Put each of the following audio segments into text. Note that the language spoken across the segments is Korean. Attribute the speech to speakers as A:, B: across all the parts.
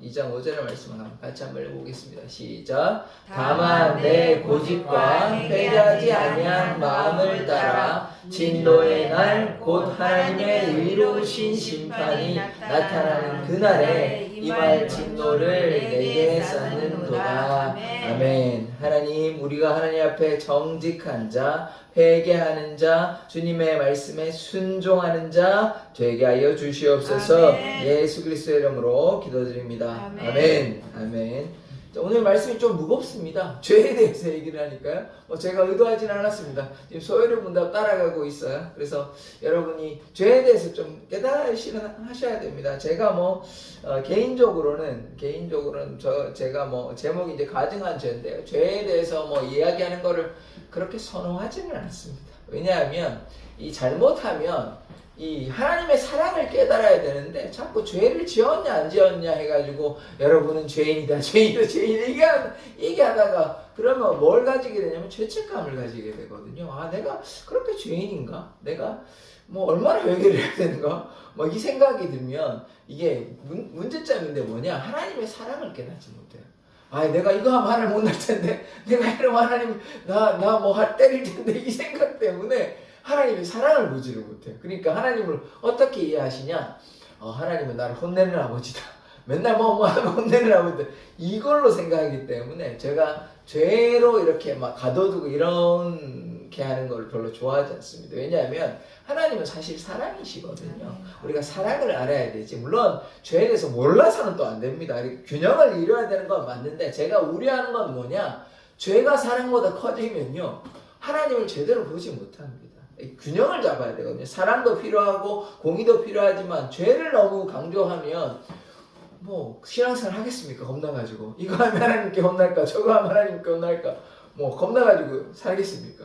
A: 2장 5절의 말씀을 같이 한번 읽어보겠습니다. 시작. 다만 내 고집과 회개하지 아니한 마음을 따라 진노의 날 곧 하나님의 의로우신 심판이 나타나는 그날에 임할 진노를 내게 쌓는도다. 아멘. 하나님, 우리가 하나님 앞에 정직한 자, 회개하는 자, 주님의 말씀에 순종하는 자 되게 하여 주시옵소서.
B: 아멘.
A: 예수 그리스도의 이름으로 기도드립니다. 아멘. 아멘. 자, 오늘 말씀이 좀 무겁습니다. 죄에 대해서 얘기를 하니까요. 제가 의도하지는 않았습니다. 지금 소요리 문답 따라가고 있어요. 그래서 여러분이 죄에 대해서 좀 깨달으시는 하셔야 됩니다. 제가 개인적으로는 제가 제목이 이제 가증한 죄인데요. 죄에 대해서 이야기하는 거를 그렇게 선호하지는 않습니다. 왜냐하면 이 잘못하면 이 하나님의 사랑을 깨달아야 되는데 자꾸 죄를 지었냐 안 지었냐 해가지고 여러분은 죄인이다 얘기하다가 그러면 뭘 가지게 되냐면 죄책감을 가지게 되거든요. 아, 내가 그렇게 죄인인가? 내가 얼마나 회개를 해야 되는가? 이 생각이 들면 이게 문제점인데 뭐냐? 하나님의 사랑을 깨닫지 못해요. 아, 내가 이거 하면 하나님 못 날 텐데, 내가 이러면 하나님 때릴 텐데, 이 생각 때문에 하나님의 사랑을 보지를 못해요. 그러니까 하나님을 어떻게 이해하시냐? 하나님은 나를 혼내는 아버지다. 맨날 하면 혼내는 아버지다. 이걸로 생각하기 때문에 제가 죄로 이렇게 가둬두고 이렇게 하는 걸 별로 좋아하지 않습니다. 왜냐하면 하나님은 사실 사랑이시거든요. 우리가 사랑을 알아야 되지. 물론 죄에 대해서 몰라서는 또 안 됩니다. 균형을 이뤄야 되는 건 맞는데 제가 우려하는 건 뭐냐? 죄가 사랑보다 커지면요, 하나님을 제대로 보지 못합니다. 균형을 잡아야 되거든요. 사랑도 필요하고 공의도 필요하지만 죄를 너무 강조하면 신앙생활 하겠습니까? 겁나가지고 이거 하면 하나님께 혼날까? 저거 하면 하나님께 혼날까? 겁나가지고 살겠습니까?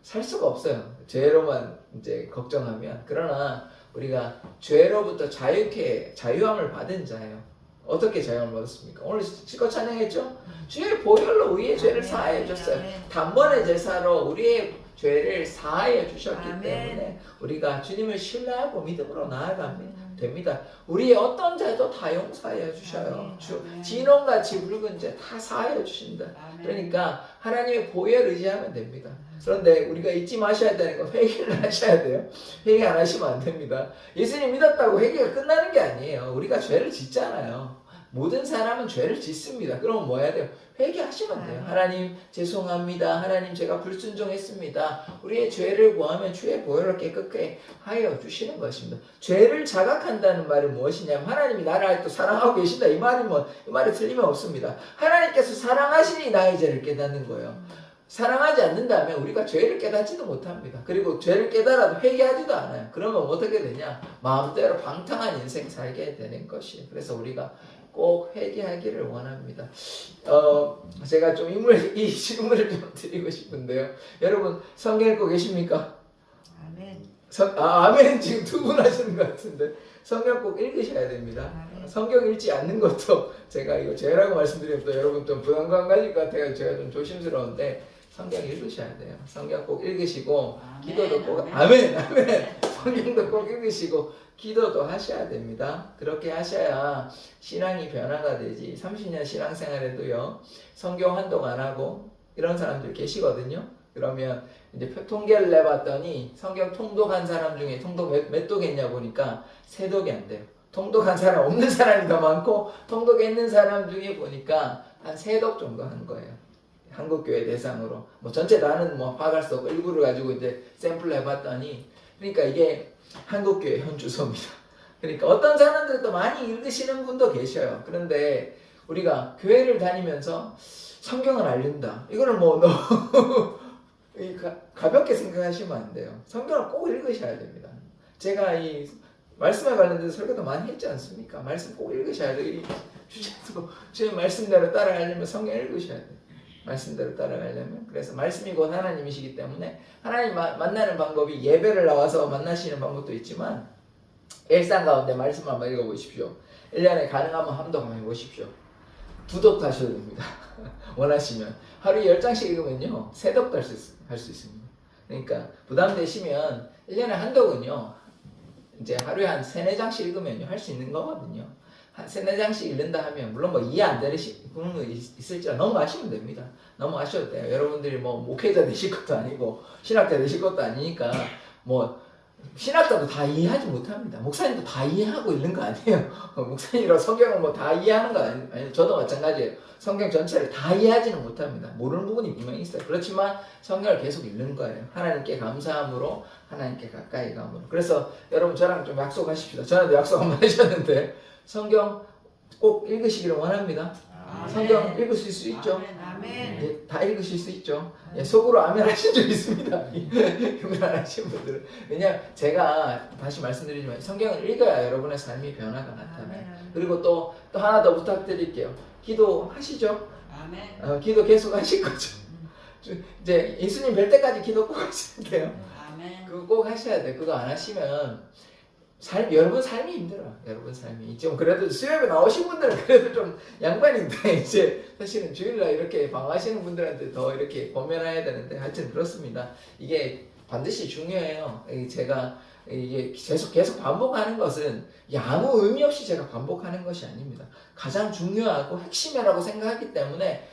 A: 살 수가 없어요. 죄로만 이제 걱정하면. 그러나 우리가 죄로부터 자유함을 받은 자예요. 어떻게 자유함을 받았습니까? 오늘 실컷 찬양했죠? 주의 보혈로 우리의 죄를 사하여 줬어요. 단번에 제사로 우리의 죄를 사하여 주셨기 때문에 우리가 주님을 신뢰하고 믿음으로 나아가면 됩니다. 우리의 어떤 죄도 다 용서하여 주셔요. 진홍같이 붉은 죄 다 사하여 주신다. 그러니까 하나님의 보혈을 의지하면 됩니다. 그런데 우리가 잊지 마셔야 되는 건 회개를 하셔야 돼요. 회개 안 하시면 안 됩니다. 예수님 믿었다고 회개가 끝나는 게 아니에요. 우리가 죄를 짓잖아요. 모든 사람은 죄를 짓습니다. 그러면 뭐 해야 돼요? 회개하시면 돼요. 하나님 죄송합니다. 하나님 제가 불순종했습니다. 우리의 죄를 구하면 주의 보혈을 깨끗게 하여 주시는 것입니다. 죄를 자각한다는 말은 무엇이냐면 하나님이 나를 아직도 사랑하고 계신다. 이 말이 틀림이 없습니다. 하나님께서 사랑하시니 나의 죄를 깨닫는 거예요. 사랑하지 않는다면 우리가 죄를 깨닫지도 못합니다. 그리고 죄를 깨달아도 회개하지도 않아요. 그러면 어떻게 되냐? 마음대로 방탕한 인생 살게 되는 것이에요. 그래서 우리가 꼭 회개하기를 원합니다. 제가 좀 이 질문을 좀 드리고 싶은데요. 여러분 성경 읽고 계십니까?
B: 아멘.
A: 아멘. 지금 두 분 하시는 것 같은데 성경 꼭 읽으셔야 됩니다.
B: 아멘.
A: 성경 읽지 않는 것도 제가 이거 죄라고 말씀드리면 또 여러분 좀 부담감 가질 것 같아요. 제가 좀 조심스러운데 성경 읽으셔야 돼요. 성경 꼭 읽으시고 기도도 꼭 아멘. 성경도 꼭 읽으시고 기도도 하셔야 됩니다. 그렇게 하셔야 신앙이 변화가 되지. 30년 신앙생활에도요, 성경 한독 안 하고 이런 사람들 계시거든요. 그러면 이제 통계를 내봤더니 성경 통독한 사람 중에 통독 몇 독했냐 보니까 3독이 안 돼요. 통독한 사람 없는 사람이 더 많고 통독했는 사람 중에 보니까 한 3독 정도 한 거예요. 한국교회 대상으로. 전체 나는 파악할 수 없고 일부를 가지고 이제 샘플을 해봤더니, 그러니까 이게 한국교회 현 주소입니다. 그러니까 어떤 사람들도 많이 읽으시는 분도 계셔요. 그런데 우리가 교회를 다니면서 성경을 알린다. 이거는 너무 가볍게 생각하시면 안 돼요. 성경을 꼭 읽으셔야 됩니다. 제가 이 말씀에 관련돼서 설교도 많이 했지 않습니까? 말씀 꼭 읽으셔야 돼요. 주의 말씀대로 따라가려면 성경 읽으셔야 돼요. 말씀대로 따라가려면. 그래서 말씀이 곧 하나님이시기 때문에 하나님 만나는 방법이 예배를 나와서 만나시는 방법도 있지만 일상 가운데 말씀 한번 읽어보십시오. 1년에 가능하면 함독 한번 해보십시오. 2독도 하셔도 됩니다. 원하시면 하루에 10장씩 읽으면요 3독도 할 수 있습니다. 그러니까 부담되시면 1년에 한독은요 이제 하루에 한 3-4장씩 읽으면요 할 수 있는 거거든요. 한 세네 장씩 읽는다 하면 물론 뭐 이해 안 되는 부분도 있을지라 넘어가시면 됩니다. 넘어가셔도 돼요. 여러분들이 뭐 목회자 되실 것도 아니고 신학자 되실 것도 아니니까 뭐 신학자도 다 이해하지 못합니다. 목사님도 다 이해하고 있는 거 아니에요. 목사님이랑 성경을 뭐 다 이해하는 거 아니에요. 저도 마찬가지예요. 성경 전체를 다 이해하지는 못합니다. 모르는 부분이 분명히 있어요. 그렇지만 성경을 계속 읽는 거예요. 하나님께 감사함으로, 하나님께 가까이 감으로. 그래서 여러분 저랑 좀 약속하십시다. 저한테 약속 한번 하셨는데 성경 꼭 읽으시기를 원합니다. 성경 읽으실 수 있죠? 예, 다 읽으실 수 있죠? 예, 속으로 아멘 하신 적 있습니다. 아멘 안 하신 분들은. 왜냐하면 제가 다시 말씀드리지만 성경을 읽어야 여러분의 삶이 변화가 나타나요. 그리고 또 하나 더 부탁드릴게요. 기도하시죠? 기도 계속 하실 거죠? 이제 예수님 뵐 때까지 기도 꼭 하셔야 돼요. 그거 꼭 하셔야 돼요. 그거 안 하시면 여러분 삶이 힘들어요. 여러분 삶이. 좀 그래도 수요일에 나오신 분들은 그래도 좀 양반인데, 이제 사실은 주일날 이렇게 방황하시는 분들한테 더 이렇게 권면해야 되는데, 하여튼 그렇습니다. 이게 반드시 중요해요. 제가 이게 계속 반복하는 것은 아무 의미 없이 제가 반복하는 것이 아닙니다. 가장 중요하고 핵심이라고 생각하기 때문에,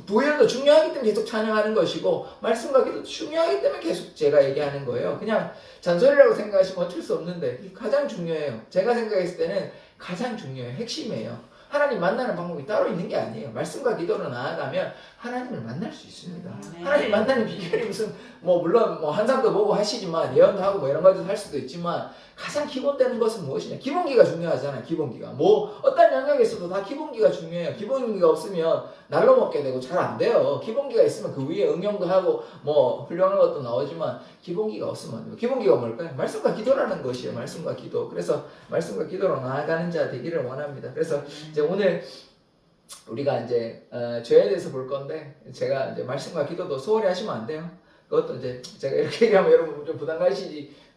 A: 부활도 중요하기 때문에 계속 찬양하는 것이고, 말씀과 기도 중요하기 때문에 계속 제가 얘기하는 거예요. 그냥 잔소리라고 생각하시면 어쩔 수 없는데 가장 중요해요. 제가 생각했을 때는 가장 중요해요. 핵심이에요. 하나님 만나는 방법이 따로 있는 게 아니에요. 말씀과 기도로 나아가면 하나님을 만날 수 있습니다. 하나님 만나는 비결이 무슨 물론 환상도 보고 하시지만, 예언도 하고 이런 것도 할 수도 있지만, 가장 기본되는 것은 무엇이냐? 기본기가 중요하잖아요. 기본기가. 어떤 영역에서도 다 기본기가 중요해요. 기본기가 없으면 날로 먹게 되고 잘 안 돼요. 기본기가 있으면 그 위에 응용도 하고 훌륭한 것도 나오지만, 기본기가 없으면 안 돼요. 기본기가 뭘까요? 말씀과 기도라는 것이에요. 말씀과 기도. 그래서 말씀과 기도로 나아가는 자 되기를 원합니다. 그래서 이제 오늘 우리가 이제 죄에 대해서 볼 건데, 제가 이제 말씀과 기도도 소홀히 하시면 안 돼요. 그것도 이제 제가 이렇게 얘기하면 여러분 좀 부담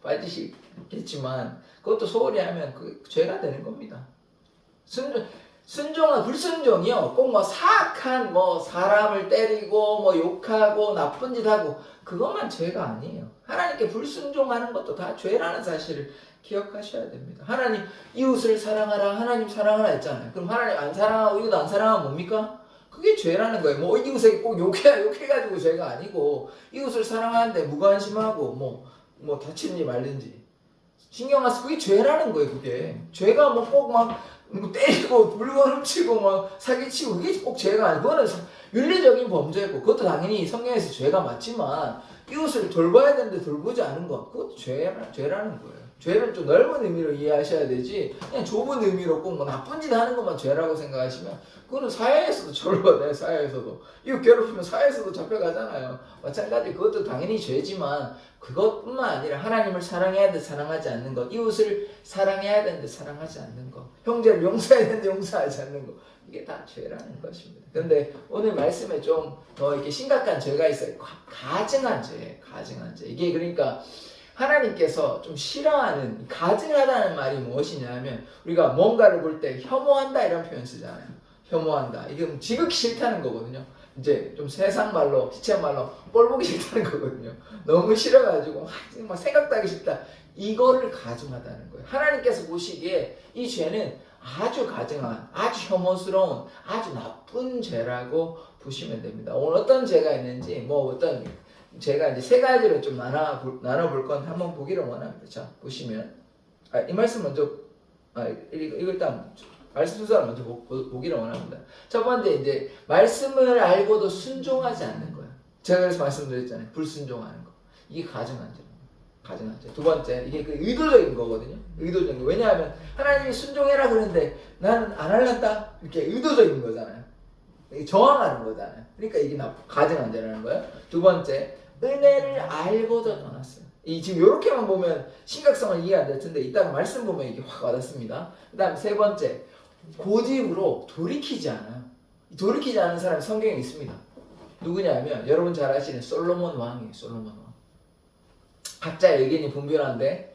A: 가지시겠지만, 그것도 소홀히 하면 그 죄가 되는 겁니다. 순종은 불순종이요. 꼭 사악한 사람을 때리고 욕하고 나쁜 짓 하고 그것만 죄가 아니에요. 하나님께 불순종하는 것도 다 죄라는 사실을 기억하셔야 됩니다. 하나님 이웃을 사랑하라, 하나님 사랑하라 했잖아요. 그럼 하나님 안 사랑하고 이웃 안 사랑하면 뭡니까? 그게 죄라는 거예요. 이웃에게 꼭 욕해가지고 죄가 아니고, 이웃을 사랑하는데 무관심하고 다치는지 말든지 신경 안 쓰고, 그게 죄라는 거예요. 그게 죄가 꼭 때리고 물건 훔치고 사기치고 그게 꼭 죄가 아니고, 그거는 윤리적인 범죄고, 그것도 당연히 성경에서 죄가 맞지만, 이웃을 돌봐야 되는데 돌보지 않은 것, 그것도 죄라는 거예요. 죄를 좀 넓은 의미로 이해하셔야 되지, 그냥 좁은 의미로 꼭 나쁜 짓 하는 것만 죄라고 생각하시면, 그거는 사회에서도 저를 받아요. 사회에서도 이웃 괴롭히면 사회에서도 잡혀가잖아요. 마찬가지 그것도 당연히 죄지만, 그것뿐만 아니라 하나님을 사랑해야 되는데 사랑하지 않는 것, 이웃을 사랑해야 되는데 사랑하지 않는 것, 형제를 용서해야 되는데 용서하지 않는 것, 이게 다 죄라는 것입니다. 그런데 오늘 말씀에 좀 더 이렇게 심각한 죄가 있어요. 가증한 죄. 이게 그러니까 하나님께서 좀 싫어하는, 가증하다는 말이 무엇이냐 하면, 우리가 뭔가를 볼 때 혐오한다 이런 표현 쓰잖아요. 혐오한다. 이게 지극히 싫다는 거거든요. 이제 좀 세상 말로, 시체 말로 꼴 보기 싫다는 거거든요. 너무 싫어가지고 막 생각도 하기 싫다. 이거를 가증하다는 거예요. 하나님께서 보시기에 이 죄는 아주 가증한, 아주 혐오스러운, 아주 나쁜 죄라고 보시면 됩니다. 오늘 어떤 죄가 있는지, 어떤 제가 이제 세 가지로 좀 나눠볼 건데 한번 보기를 원합니다. 자, 보시면 이 말씀 먼저 이거 일단 말씀 순서를 먼저 보기를 원합니다. 첫 번째, 이제 말씀을 알고도 순종하지 않는 거예요. 제가 그래서 말씀드렸잖아요. 불순종하는 거. 이게 가증한 죄. 두 번째, 이게 그 의도적인 거거든요. 의도적인 거. 왜냐하면 하나님이 순종해라 그러는데 나는 안 할란다, 이렇게 의도적인 거잖아요. 저항하는 거잖아요. 그러니까 이게 가증한 죄라는 거예요. 두 번째, 은혜를 알고도 떠났어요. 지금 이렇게만 보면 심각성을 이해 안 될 텐데, 이따가 말씀 보면 이게 확 와닿습니다. 그 다음 세 번째, 고집으로 돌이키지 않아요. 돌이키지 않은 사람이 성경에 있습니다. 누구냐면 여러분 잘 아시는 솔로몬 왕이에요. 솔로몬 왕. 각자의 의견이 분분한데,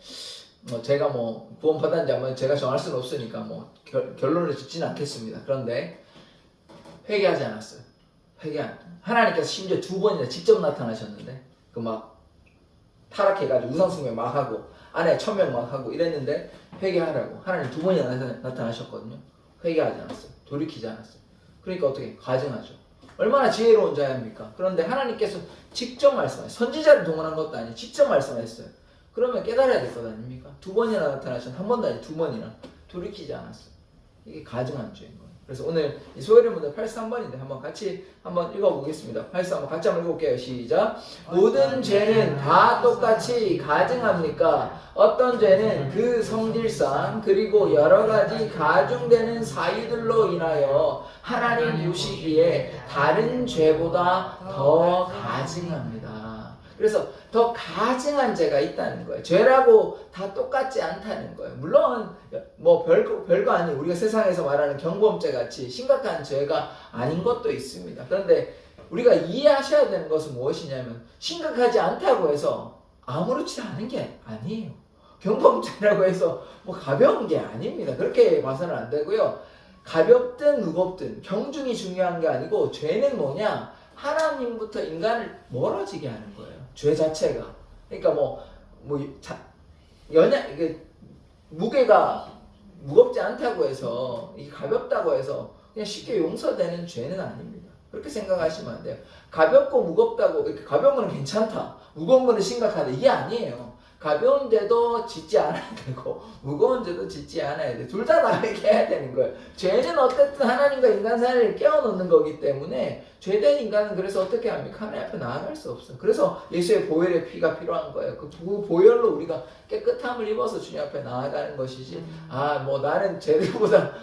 A: 제가 구원받았는지 한번 제가 정할 수는 없으니까 결론을 짓지는 않겠습니다. 그런데 회개하지 않았어요. 하나님께서 심지어 2번이나 직접 나타나셨는데, 타락해가지고 우상숭배 막 하고 안에 천명 막 하고 이랬는데 회개하라고 하나님 2번이나 나타나셨거든요. 회개하지 않았어요. 돌이키지 않았어요. 그러니까 어떻게? 가증하죠. 얼마나 지혜로운 자입니까? 그런데 하나님께서 직접 말씀하셨어요. 선지자를 동원한 것도 아니에요. 직접 말씀하셨어요. 그러면 깨달아야 될 것 아닙니까? 2번이나 나타나셨는데 한 번도 아니고 2번이나 돌이키지 않았어요. 이게 가증한 죄인 거예요. 그래서 오늘 이 소개된 분들 83번인데 한번 같이 한번 읽어보겠습니다. 83번 같이 한번 읽어볼게요. 시작. 모든 죄는 다 똑같이 가증합니까? 어떤 죄는 그 성질상 그리고 여러 가지 가중되는 사유들로 인하여 하나님 보시기에 다른 죄보다 더 가증합니다. 그래서 더 가증한 죄가 있다는 거예요. 죄라고 다 똑같지 않다는 거예요. 물론 뭐 별거 아닌 우리가 세상에서 말하는 경범죄 같이 심각한 죄가 아닌 것도 있습니다. 그런데 우리가 이해하셔야 되는 것은 무엇이냐면 심각하지 않다고 해서 아무렇지 않은 게 아니에요. 경범죄라고 해서 뭐 가벼운 게 아닙니다. 그렇게 봐서는 안 되고요. 가볍든 무겁든 경중이 중요한 게 아니고 죄는 뭐냐? 하나님부터 인간을 멀어지게 하는 거예요. 죄 자체가. 그러니까 무게가 무겁지 않다고 해서 이게 가볍다고 해서 그냥 쉽게 용서되는 죄는 아닙니다. 그렇게 생각하시면 안 돼요. 가볍고 무겁다고 이렇게 가벼운 거는 괜찮다, 무거운 거는 심각하다, 이게 아니에요. 가벼운 죄도 짓지 않아야 되고 무거운 죄도 짓지 않아야 돼. 둘 다 다르게 해야 되는 거예요. 죄는 어쨌든 하나님과 인간 사이를 깨어놓는 거기 때문에 죄된 인간은 그래서 어떻게 합니까? 하나님 앞에 나아갈 수 없어요. 그래서 예수의 보혈의 피가 필요한 거예요. 그 보혈로 우리가 깨끗함을 입어서 주님 앞에 나아가는 것이지, 나는 죄들보다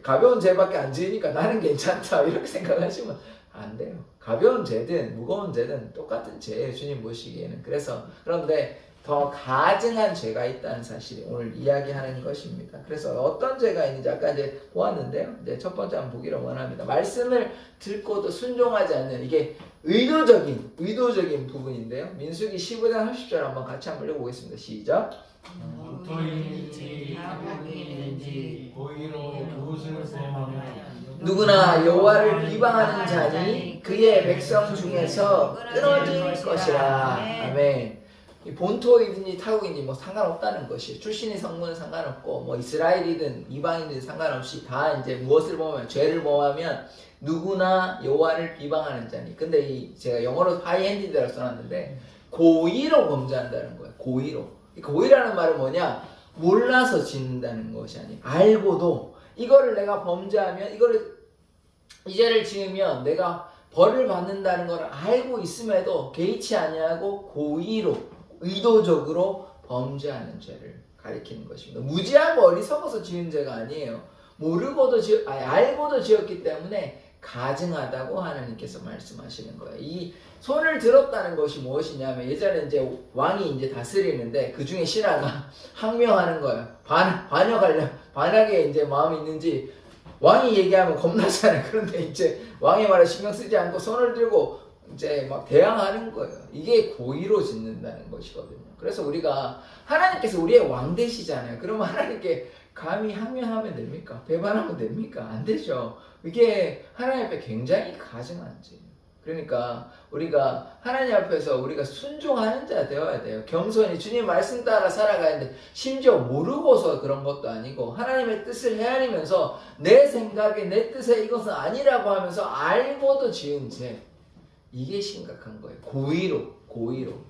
A: 가벼운 죄밖에 안 지으니까 나는 괜찮다 이렇게 생각하시면 안 돼요. 가벼운 죄든 무거운 죄든 똑같은 죄예요, 주님 보시기에는. 그런데 더 가증한 죄가 있다는 사실이 오늘 이야기하는 것입니다. 그래서 어떤 죄가 있는지 아까 이제 보았는데요. 이제 첫 번째 한번 보기를 원합니다. 말씀을 듣고도 순종하지 않는, 이게 의도적인 부분인데요. 민수기 15장 30절 한번 같이 한번 읽어보겠습니다. 시작.
B: 도인지 하나님인지 고의로 그것을 범하며
A: 누구나 여호와를 비방하는 자니 그의 백성 중에서 끊어질 것이라. 아멘. 본토이든지 타국이든지 상관없다는 것이에요. 출신이 성문은 상관없고 이스라엘이든 이방인이든 상관없이 다 이제 무엇을 범하면, 죄를 범하면 누구나 여호와를 비방하는 자니. 근데 제가 영어로 하이핸디드라고 써놨는데 고의로 범죄한다는 거예요. 고의라는 말은 뭐냐? 몰라서 짓는다는 것이 아니에요. 알고도 이거를 내가 범죄하면, 이 죄를 지으면 내가 벌을 받는다는 걸 알고 있음에도 개의치 아니하고 고의로 의도적으로 범죄하는 죄를 가리키는 것입니다. 무지하고 어리석어서 지은 죄가 아니에요. 알고도 지었기 때문에 가증하다고 하나님께서 말씀하시는 거예요. 이 손을 들었다는 것이 무엇이냐면, 예전에 이제 왕이 이제 다스리는데 그 중에 신하가 항명하는 거예요. 반역에 이제 마음이 있는지 왕이 얘기하면 겁나잖아요. 그런데 이제 왕의 말에 신경 쓰지 않고 손을 들고 이제 대항하는 거예요. 이게 고의로 짓는다는 것이거든요. 그래서 하나님께서 우리의 왕 되시잖아요. 그러면 하나님께 감히 항명하면 됩니까? 배반하면 됩니까? 안 되죠. 이게 하나님 앞에 굉장히 가증한 죄예요. 그러니까 우리가 하나님 앞에서 우리가 순종하는 자 되어야 돼요. 겸손히 주님 말씀 따라 살아가는데, 심지어 모르고서 그런 것도 아니고 하나님의 뜻을 헤아리면서 내 생각에 내 뜻에 이것은 아니라고 하면서 알고도 지은 죄, 이게 심각한 거예요. 고의로.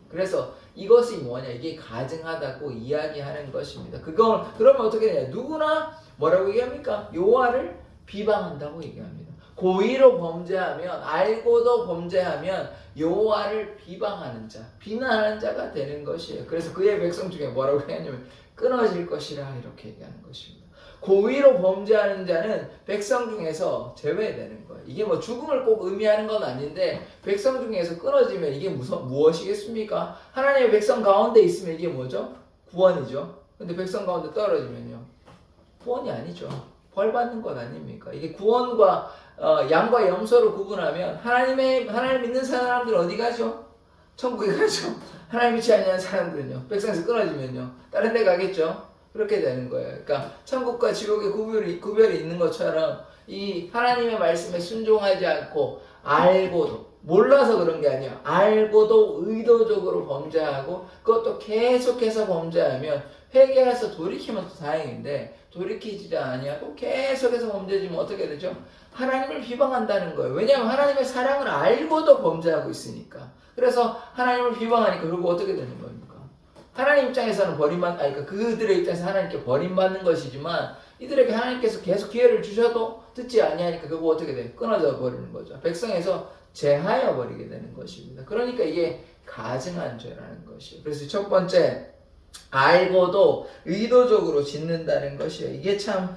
A: 그래서 이것이 뭐냐? 이게 가증하다고 이야기하는 것입니다. 그러면 어떻게 되냐? 누구나 뭐라고 얘기합니까? 여호와를 비방한다고 얘기합니다. 고의로 범죄하면, 알고도 범죄하면 여호와를 비방하는 자, 비난하는 자가 되는 것이에요. 그래서 그의 백성 중에 뭐라고 얘기하냐면 끊어질 것이라 이렇게 얘기하는 것입니다. 고의로 범죄하는 자는 백성 중에서 제외되는 거예요. 이게 죽음을 꼭 의미하는 건 아닌데, 백성 중에서 끊어지면 이게 무엇이겠습니까? 하나님의 백성 가운데 있으면 이게 뭐죠? 구원이죠. 근데 백성 가운데 떨어지면요, 구원이 아니죠. 벌 받는 것 아닙니까? 이게 구원과 양과 염소로 구분하면 하나님 믿는 사람들은 어디 가죠? 천국에 가죠. 하나님 믿지 않는 사람들은요, 백성에서 끊어지면요, 다른 데 가겠죠. 그렇게 되는 거예요. 그러니까 천국과 지옥의 구별이 있는 것처럼 이 하나님의 말씀에 순종하지 않고 알고도 몰라서 그런 게 아니야. 알고도 의도적으로 범죄하고 그것도 계속해서 범죄하면 회개해서 돌이키면 또 다행인데 돌이키지 아니하고 계속해서 범죄지면 어떻게 되죠? 하나님을 비방한다는 거예요. 왜냐하면 하나님의 사랑을 알고도 범죄하고 있으니까. 그래서 하나님을 비방하니까 결국 어떻게 되는 겁니까? 하나님 입장에서는 그러니까 그들의 입장에서 하나님께 버림받는 것이지만 이들에게 하나님께서 계속 기회를 주셔도 듣지 아니하니까 결국 어떻게 돼? 끊어져 버리는 거죠. 백성에서 제하여 버리게 되는 것입니다. 그러니까 이게 가증한 죄라는 것이에요. 그래서 첫 번째, 알고도 의도적으로 짓는다는 것이에요. 이게 참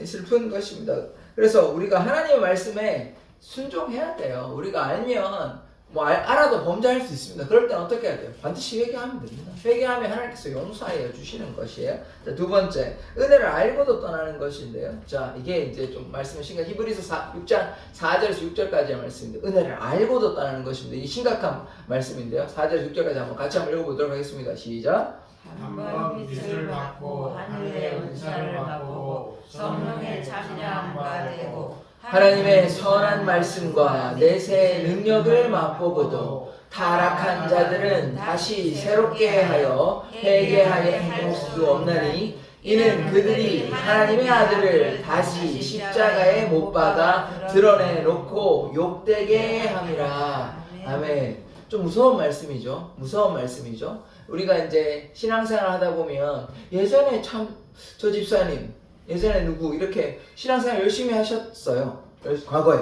A: 슬픈 것입니다. 그래서 우리가 하나님의 말씀에 순종해야 돼요. 우리가 알면 알아도 범죄할 수 있습니다. 그럴 땐 어떻게 해야 돼요? 반드시 회개하면 됩니다. 회개하면 하나님께서 용서하여 주시는 것이에요. 자, 두 번째, 은혜를 알고도 떠나는 것인데요. 자, 이게 이제 좀 말씀은 히브리서 6장 4절에서 6절까지의 말씀인데, 은혜를 알고도 떠나는 것인데, 이 심각한 말씀인데요. 4절에서 6절까지 한번 같이 한번 읽어보도록 하겠습니다. 시작.
B: 한번 빛을 받고 하늘의 은사를 받고 성령의 참여함과 되고
A: 하나님의 선한 말씀과 내세의 능력을 맛보고도 타락한 자들은 다시 새롭게 하여 회개하여 행할 수 없나니 이는 그들이 하나님의 아들을 다시 십자가에 못 박아 드러내놓고 욕되게 함이라. 아멘. 좀 무서운 말씀이죠. 무서운 말씀이죠. 우리가 이제 신앙생활 하다 보면 예전에 참 저 집사님 예전에 누구 이렇게 신앙생활 열심히 하셨어요. 과거에.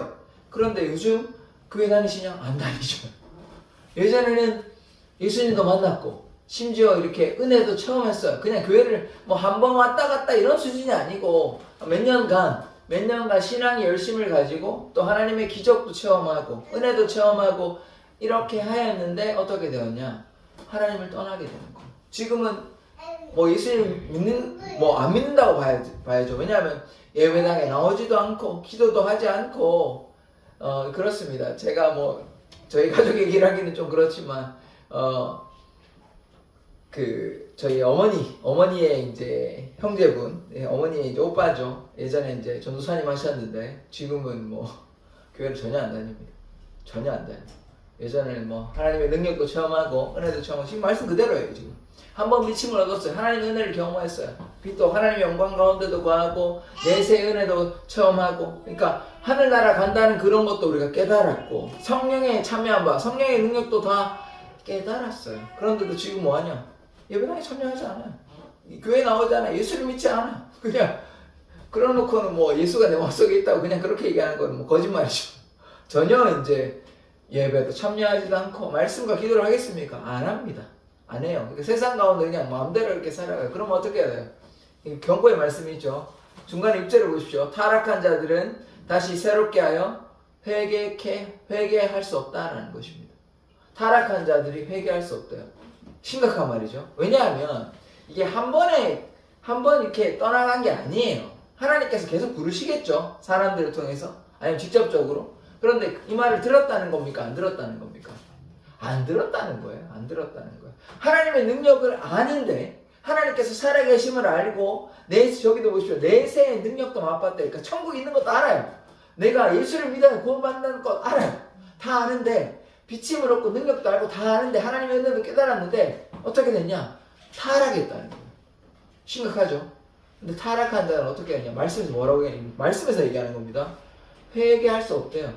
A: 그런데 요즘 교회 다니시냐? 안 다니죠. 예전에는 예수님도 만났고 심지어 이렇게 은혜도 체험했어요. 그냥 교회를 뭐 한 번 왔다 갔다 이런 수준이 아니고 몇 년간 신앙의 열심을 가지고 또 하나님의 기적도 체험하고 은혜도 체험하고 이렇게 하였는데 어떻게 되었냐? 하나님을 떠나게 되는 거예요. 지금은 뭐 예수님 안 믿는다고 봐야죠. 왜냐하면 예배당에 나오지도 않고 기도도 하지 않고 그렇습니다. 제가 뭐 저희 가족 얘기를 하기는 좀 그렇지만 저희 어머니의 이제 형제분, 어머니의 이제 오빠죠. 예전에 이제 전도사님 하셨는데 지금은 뭐 교회를 전혀 안 다닙니다. 전혀 안 다닙니다. 예전에는 뭐 하나님의 능력도 체험하고 은혜도 체험하고 지금 말씀 그대로예요. 지금 한번 믿음을 얻었어요. 하나님의 은혜를 경험했어요. 또 하나님의 영광 가운데도 거하고 내세의 은혜도 체험하고, 그러니까 하늘나라 간다는 그런 것도 우리가 깨달았고 성령에 참여한 바 성령의 능력도 다 깨달았어요. 그런데도 지금 뭐하냐? 예배당에 참여하지 않아요. 교회 나오지 않아요. 예수를 믿지 않아요. 그냥 그러놓고는 뭐 예수가 내 마음속에 있다고 그냥 그렇게 얘기하는 건 뭐 거짓말이죠. 전혀 이제 예배도 참여하지도 않고 말씀과 기도를 하겠습니까? 안 합니다. 안 해요. 그러니까 세상 가운데 그냥 마음대로 이렇게 살아가요. 그러면 어떻게 해야 돼요? 경고의 말씀이죠. 중간에 6절을 보십시오. 타락한 자들은 다시 새롭게 하여 회개할 수 없다는 것입니다. 타락한 자들이 회개할 수 없대요. 심각한 말이죠. 왜냐하면 이게 한 번 이렇게 떠나간 게 아니에요. 하나님께서 계속 부르시겠죠. 사람들을 통해서. 아니면 직접적으로. 그런데 이 말을 들었다는 겁니까? 안 들었다는 겁니까? 안 들었다는 거예요. 안 들었다는 거예요. 하나님의 능력을 아는데 하나님께서 살아계심을 알고 저기도 보십시오. 내세의 능력도 맛봤다. 그러니까 천국에 있는 것도 알아요. 내가 예수를 믿어야 구원받는 것 알아요. 다 아는데 비침을 얻고 능력도 알고 다 아는데 하나님의 은혜도 깨달았는데 어떻게 됐냐? 타락했다는 거예요. 심각하죠? 근데 타락한 자는 어떻게 하냐? 말씀에서 뭐라고 얘기하냐? 말씀에서 얘기하는 겁니다. 회개할 수 없대요.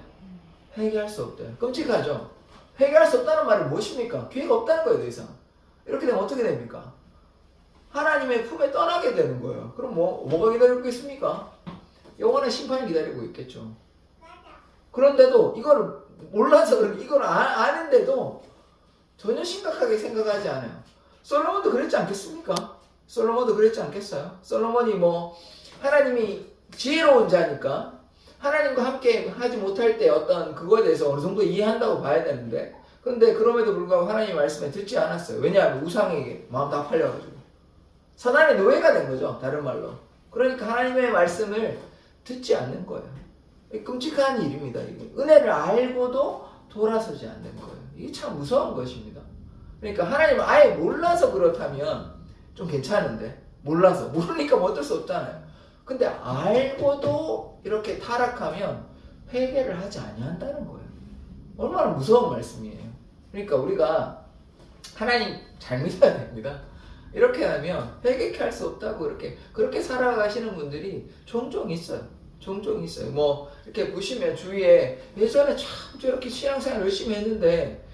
A: 회개할 수 없대요. 끔찍하죠? 회개할 수 없다는 말은 무엇입니까? 기회가 없다는 거예요, 더 이상. 이렇게 되면 어떻게 됩니까? 하나님의 품에 떠나게 되는 거예요. 그럼 뭐가 기다리고 있습니까? 영원한 심판이 기다리고 있겠죠. 그런데도 이거를 몰라서 이걸 아는데도 전혀 심각하게 생각하지 않아요. 솔로몬도 그랬지 않겠습니까? 솔로몬도 그랬지 않겠어요? 솔로몬이 하나님이 지혜로운 자니까 하나님과 함께 하지 못할 때 어떤 그거에 대해서 어느 정도 이해한다고 봐야 되는데, 그런데 그럼에도 불구하고 하나님의 말씀에 듣지 않았어요. 왜냐하면 우상에게 마음 다 팔려가지고 사단의 노예가 된 거죠. 다른 말로. 그러니까 하나님의 말씀을 듣지 않는 거예요. 끔찍한 일입니다. 이게. 은혜를 알고도 돌아서지 않는 거예요. 이게 참 무서운 것입니다. 그러니까 하나님을 아예 몰라서 그렇다면 좀 괜찮은데, 모르니까 뭐 어쩔 수 없잖아요. 근데 알고도 이렇게 타락하면 회개를 하지 아니한다는 거예요. 얼마나 무서운 말씀이에요. 그러니까 우리가 하나님 잘 믿어야 됩니다. 이렇게 하면 회개케 할 수 없다고 그렇게 살아가시는 분들이 종종 있어요. 종종 있어요. 뭐 이렇게 보시면 주위에 예전에 참 저렇게 신앙생활 열심히 했는데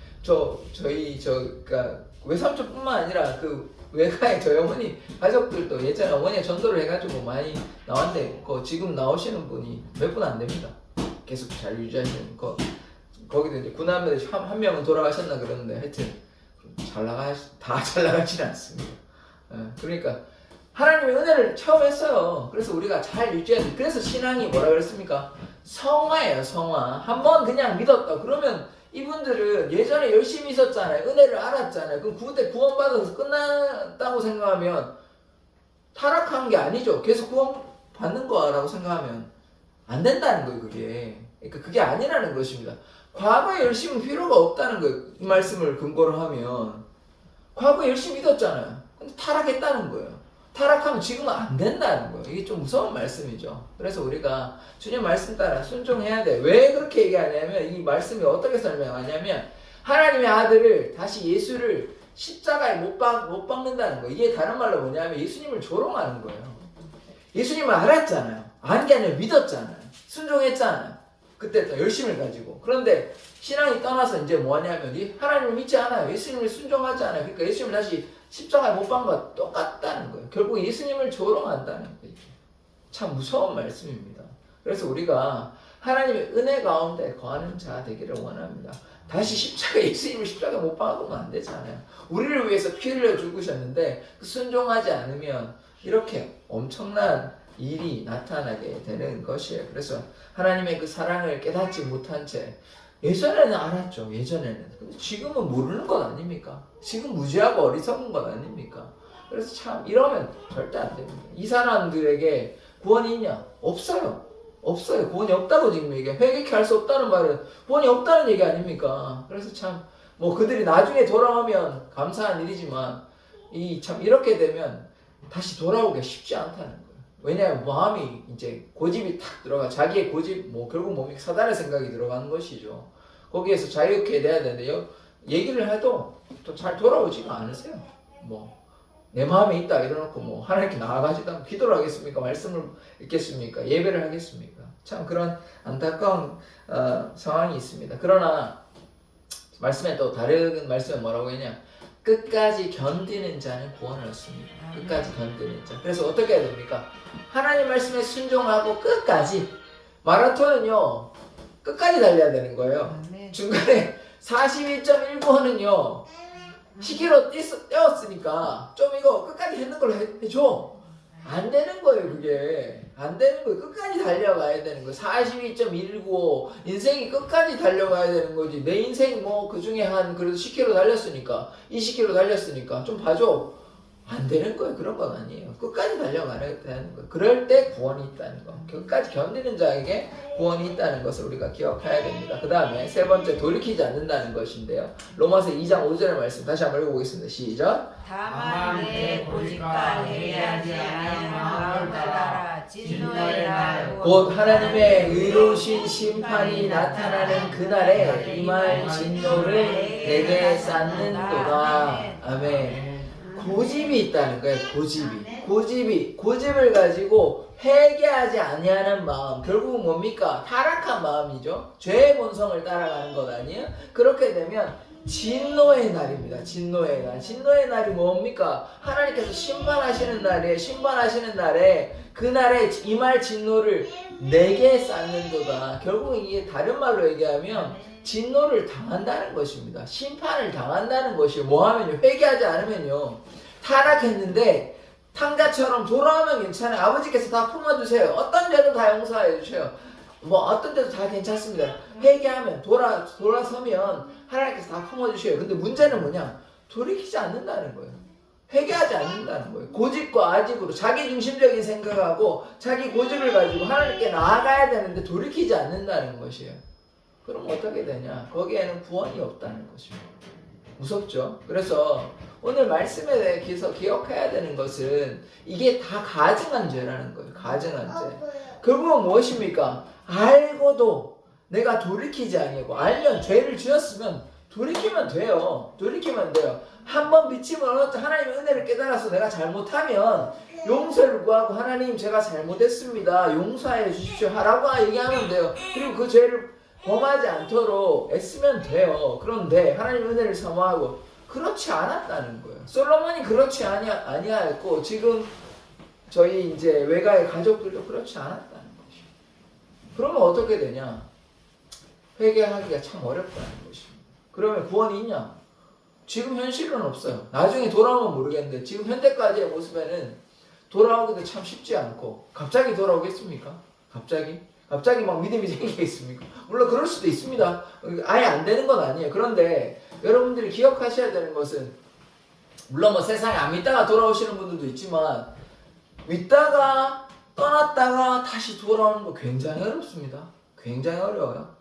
A: 그러니까 외삼촌뿐만 아니라 그 외가의 저희 어머니 가족들도 예전에 어머니가 전도를 해가지고 많이 나왔는데 지금 나오시는 분이 몇 분 안 됩니다. 계속 잘 유지하시는 거기도 이제 구남매 한 명은 돌아가셨나 그러는데 하여튼 다 잘 나가지는 않습니다. 그러니까 하나님의 은혜를 체험했어요. 그래서 우리가 잘 유지해야 돼. 그래서 신앙이 뭐라 그랬습니까? 성화예요, 성화. 한번 그냥 믿었다. 그러면 이분들은 예전에 열심히 있었잖아요. 은혜를 알았잖아요. 그럼 그때 구원받아서 끝났다고 생각하면 타락한 게 아니죠. 계속 구원받는 거라고 생각하면 안 된다는 거예요, 그게. 그러니까 그게 아니라는 것입니다. 과거에 열심히 필요가 없다는 거예요. 이 말씀을 근거로 하면. 과거에 열심히 믿었잖아요. 근데 타락했다는 거예요. 타락하면 지금은 안 된다는 거예요. 이게 좀 무서운 말씀이죠. 그래서 우리가 주님 말씀 따라 순종해야 돼. 왜 그렇게 얘기하냐면 이 말씀이 어떻게 설명하냐면 하나님의 아들을 다시 예수를 십자가에 못 박는다는 거예요. 이게 다른 말로 뭐냐면 예수님을 조롱하는 거예요. 예수님을 알았잖아요. 안 게 아니라 믿었잖아요. 순종했잖아요. 그때 또 열심을 가지고. 그런데 신앙이 떠나서 이제 뭐냐면 하나님을 믿지 않아요. 예수님을 순종하지 않아요. 그러니까 예수님을 다시 십자가에 못 박은 것과 똑같다는 거예요. 결국 예수님을 조롱한다는 거예요. 참 무서운 말씀입니다. 그래서 우리가 하나님의 은혜 가운데 거하는 자 되기를 원합니다. 다시 예수님을 십자가에 못 박으면 안 되잖아요. 우리를 위해서 피 흘려 죽으셨는데 순종하지 않으면 이렇게 엄청난 일이 나타나게 되는 것이에요. 그래서 하나님의 그 사랑을 깨닫지 못한 채 예전에는 알았죠. 예전에는. 근데 지금은 모르는 것 아닙니까? 지금 무지하고 어리석은 것 아닙니까? 그래서 참 이러면 절대 안 됩니다. 이 사람들에게 구원이 있냐? 없어요. 없어요. 구원이 없다고 지금 얘기해. 회개케 할 수 없다는 말은 구원이 없다는 얘기 아닙니까? 그래서 참 뭐 그들이 나중에 돌아오면 감사한 일이지만 참 이렇게 되면 다시 돌아오기가 쉽지 않다는 거예요. 왜냐하면 마음이 이제 고집이 탁 들어가. 자기의 고집, 결국 뭡니까? 사단의 생각이 들어가는 것이죠. 거기에서 자유케 돼야 되는데요. 얘기를 해도 또 잘 돌아오지가 않으세요. 내 마음에 있다 이러놓고 하나님께 나아가지도 않고 기도를 하겠습니까? 말씀을 읽겠습니까? 예배를 하겠습니까? 참 그런 안타까운 상황이 있습니다. 그러나 말씀에 또 다른 말씀에 뭐라고 했냐? 끝까지 견디는 자는 구원을 얻습니다. 끝까지 견디는 자. 그래서 어떻게 해야 됩니까? 하나님 말씀에 순종하고 끝까지. 마라톤은요, 끝까지 달려야 되는 거예요. 중간에 42.195는요, 10km 뛰었으니까 좀 이거 끝까지 했는 걸로 해줘. 안 되는 거예요, 그게. 안 되는 거예요. 끝까지 달려가야 되는 거예요. 42.195 인생이 끝까지 달려가야 되는 거지. 내 인생 그 중에 그래도 10km 달렸으니까 20km 달렸으니까 좀 봐줘. 안 되는 거예요. 그런 건 아니에요. 끝까지 달려가야 되는 거예요. 그럴 때 구원이 있다는 거. 끝까지 견디는 자에게 구원이 있다는 것을 우리가 기억해야 됩니다. 그 다음에 세 번째, 돌이키지 않는다는 것인데요. 로마서 2장 5절의 말씀 다시 한번 읽어보겠습니다. 시작.
B: 다만 내 고집과 회개하지 아니하는 마음을 따라 진노의 날
A: 곧 하나님의 의로우신 심판이 나타나는 그날에 임할 진노를 내게 쌓는도다. 아멘. 고집이 있다는 거예요. 고집을 가지고 회개하지 아니하는 마음. 결국은 뭡니까? 타락한 마음이죠. 죄의 본성을 따라가는 것 아니에요? 그렇게 되면 진노의 날입니다. 진노의 날. 진노의 날이 뭡니까? 하나님께서 심판하시는 날에 그날에 임할 진노를 내게 쌓는도다. 결국은 이게 다른 말로 얘기하면 진노를 당한다는 것입니다. 심판을 당한다는 것이요. 뭐하면요? 회개하지 않으면요. 타락했는데 탕자처럼 돌아오면 괜찮아요. 아버지께서 다 품어주세요. 어떤 죄도 다 용서해 주세요. 어떤 데도 다 괜찮습니다. 회개하면 돌아서면 하나님께서 다 품어주셔요. 근데 문제는 뭐냐? 돌이키지 않는다는 거예요. 회개하지 않는다는 거예요. 고집과 아집으로 자기중심적인 생각하고 자기 고집을 가지고 하나님께 나아가야 되는데 돌이키지 않는다는 것이에요. 그럼 어떻게 되냐? 거기에는 구원이 없다는 것입니다. 무섭죠? 그래서 오늘 말씀에 대해서 기억해야 되는 것은 이게 다 가증한 죄라는 거예요. 가증한 죄. 결국은 무엇입니까? 알고도 내가 돌이키지 아니고 알면 죄를 지었으면 돌이키면 돼요. 돌이키면 돼요. 한 번 미치면 하나님의 은혜를 깨달아서 내가 잘못하면 용서를 구하고 하나님 제가 잘못했습니다. 용서해 주십시오. 하라고 얘기하면 돼요. 그리고 그 죄를 범하지 않도록 애쓰면 돼요. 그런데 하나님의 은혜를 사모하고 그렇지 않았다는 거예요. 솔로몬이 그렇지 아니하였고 지금 저희 이제 외가의 가족들도 그렇지 않았다는 것이죠. 그러면 어떻게 되냐? 회개하기가 참 어렵다는 것입니다. 그러면 구원이 있냐? 지금 현실은 없어요. 나중에 돌아오면 모르겠는데 지금 현대까지의 모습에는 돌아오기도 참 쉽지 않고 갑자기 돌아오겠습니까? 갑자기 막 믿음이 생기겠습니까? 물론 그럴 수도 있습니다. 아예 안 되는 건 아니에요. 그런데 여러분들이 기억하셔야 되는 것은 물론 뭐 세상에 안 믿다가 돌아오시는 분들도 있지만 믿다가 떠났다가 다시 돌아오는 거 굉장히 어렵습니다. 굉장히 어려워요.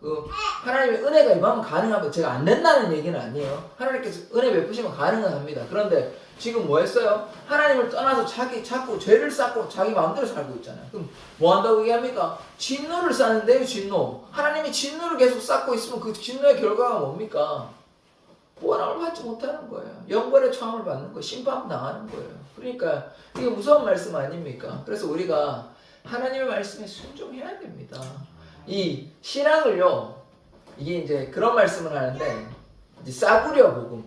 A: 하나님의 은혜가 임하면 가능하면 제가 안 된다는 얘기는 아니에요. 하나님께서 은혜 베푸시면 가능은 합니다. 그런데 지금 뭐 했어요? 하나님을 떠나서 자꾸 죄를 쌓고 자기 마음대로 살고 있잖아요. 그럼 뭐 한다고 얘기합니까? 진노를 쌓는데요, 진노. 하나님이 진노를 계속 쌓고 있으면 그 진노의 결과가 뭡니까? 구원함을 받지 못하는 거예요. 영벌의 처함을 받는 거예요. 심판 당하는 거예요. 그러니까 이게 무서운 말씀 아닙니까? 그래서 우리가 하나님의 말씀에 순종해야 됩니다. 이 신앙을요, 이게 이제 그런 말씀을 하는데, 이제 싸구려 복음.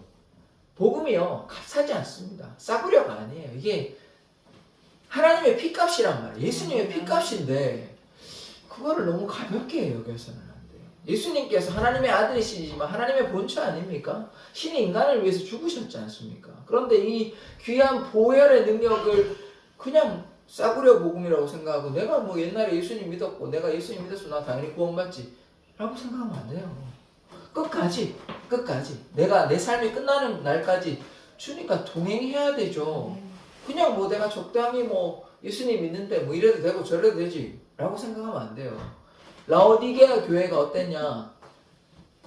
A: 복음이요, 값싸지 않습니다. 싸구려가 아니에요. 이게 하나님의 피값이란 말이에요. 예수님의 피값인데, 그거를 너무 가볍게 여겨서는 안 돼요. 예수님께서 하나님의 아들이시지만 하나님의 본체 아닙니까? 신이 인간을 위해서 죽으셨지 않습니까? 그런데 이 귀한 보혈의 능력을 그냥 싸구려 복음이라고 생각하고 내가 뭐 옛날에 예수님 믿었고 내가 예수님 믿었으면 나 당연히 구원받지 라고 생각하면 안 돼요. 끝까지 내가 내 삶이 끝나는 날까지 주님과 동행해야 되죠. 그냥 뭐 내가 적당히 뭐 예수님 믿는데 뭐 이래도 되고 저래도 되지 라고 생각하면 안 돼요. 라오디게아 교회가 어땠냐?